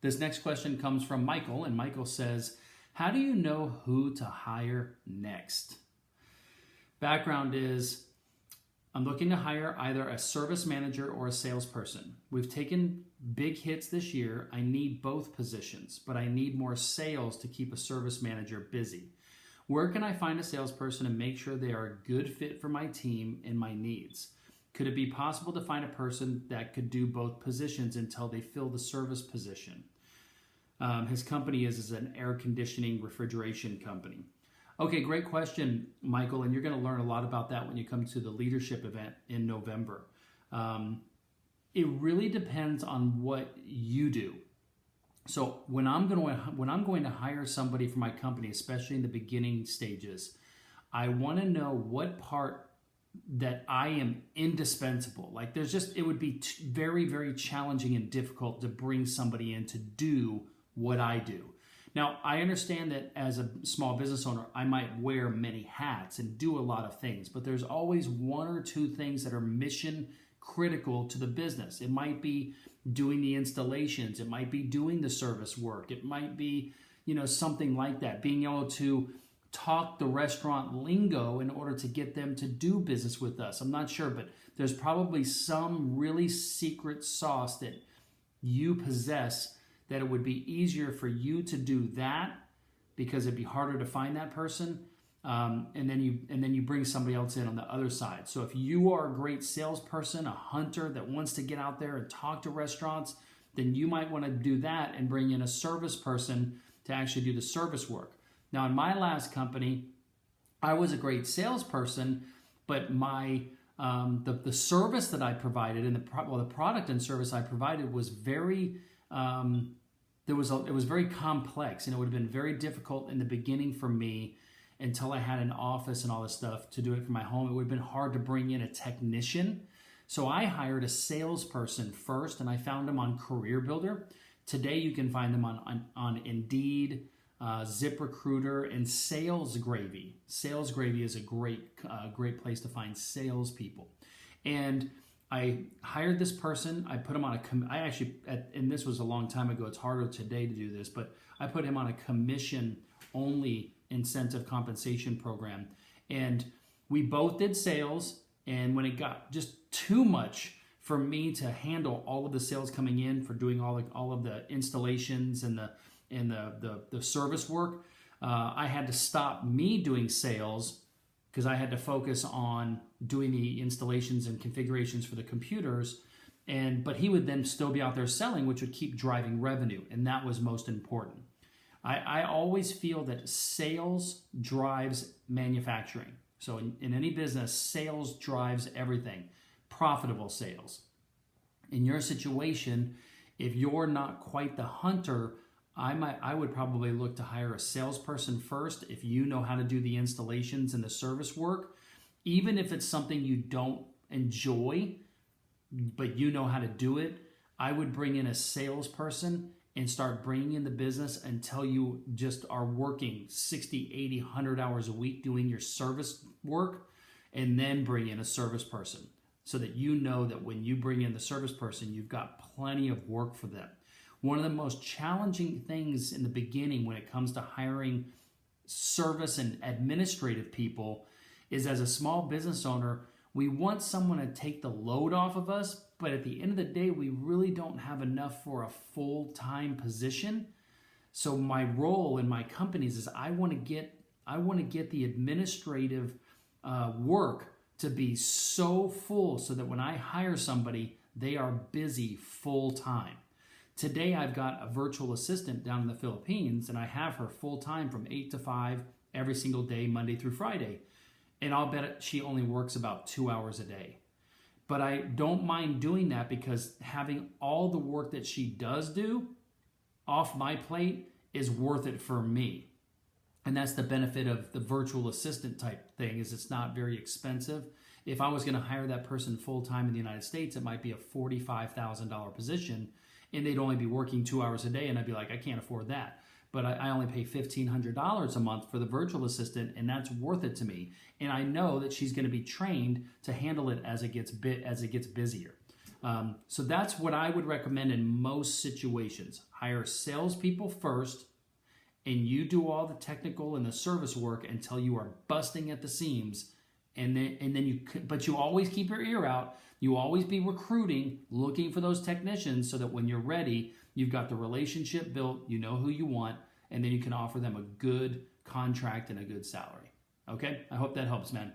This next question comes from Michael, and Michael says, how do you know who to hire next? Background is, I'm looking to hire either a service manager or a salesperson. We've taken big hits this year. I need both positions, but I need more sales to keep a service manager busy. Where can I find a salesperson and make sure they are a good fit for my team and my needs? Could it be possible to find a person that could do both positions until they fill the service position? His company is an air conditioning refrigeration company. Okay, great question, Michael, and you're going to learn a lot about that when you come to the leadership event in November. It really depends on what you do. So when I'm going to hire somebody for my company, especially in the beginning stages, I want to know what part that I am indispensable. Like it would be very, very challenging and difficult to bring somebody in to do what I do. Now, I understand that as a small business owner, I might wear many hats and do a lot of things, but there's always one or two things that are mission critical to the business. It might be doing the installations. It might be doing the service work. It might be, something like that. Being able to talk the restaurant lingo in order to get them to do business with us. I'm not sure, but there's probably some really secret sauce that you possess that it would be easier for you to do that because it'd be harder to find that person, and then you bring somebody else in on the other side. So if you are a great salesperson, a hunter that wants to get out there and talk to restaurants, then you might want to do that and bring in a service person to actually do the service work. Now, in my last company, I was a great salesperson, but my the service that I provided and the product and service I provided was very it was very complex, and it would have been very difficult in the beginning for me until I had an office and all this stuff to do it from my home. It would have been hard to bring in a technician. So I hired a salesperson first, and I found them on Career Builder. Today you can find them on Indeed, ZipRecruiter, and Sales Gravy. Sales Gravy is a great place to find salespeople. And I hired this person. I put him on and this was a long time ago. It's harder today to do this, but I put him on a commission-only incentive compensation program. And we both did sales, and when it got just too much for me to handle all of the sales coming in for doing all of the installations and the service work, I had to stop me doing sales because I had to focus on doing the installations and configurations for the computers. But he would then still be out there selling, which would keep driving revenue, and that was most important. I always feel that sales drives manufacturing. So in any business, sales drives everything. Profitable sales. In your situation, if you're not quite the hunter, I would probably look to hire a salesperson first if you know how to do the installations and the service work. Even if it's something you don't enjoy, but you know how to do it, I would bring in a salesperson and start bringing in the business until you just are working 60, 80, 100 hours a week doing your service work, and then bring in a service person so that you know that when you bring in the service person, you've got plenty of work for them. One of the most challenging things in the beginning when it comes to hiring service and administrative people is, as a small business owner, we want someone to take the load off of us, but at the end of the day, we really don't have enough for a full-time position. So my role in my companies is I want to get the administrative work to be so full so that when I hire somebody, they are busy full-time. Today, I've got a virtual assistant down in the Philippines, and I have her full-time from 8 to 5 every single day, Monday through Friday. And I'll bet she only works about 2 hours a day. But I don't mind doing that because having all the work that she does do off my plate is worth it for me. And that's the benefit of the virtual assistant type thing, is it's not very expensive. If I was going to hire that person full-time in the United States, it might be a $45,000 position, and they'd only be working 2 hours a day, and I'd be like, I can't afford that. But I only pay $1,500 a month for the virtual assistant, and that's worth it to me. And I know that she's going to be trained to handle it as it gets busier. So that's what I would recommend in most situations. Hire salespeople first, and you do all the technical and the service work until you are busting at the seams. But you always keep your ear out. You always be recruiting, looking for those technicians so that when you're ready, you've got the relationship built, you know who you want, and then you can offer them a good contract and a good salary. Okay? I hope that helps, man.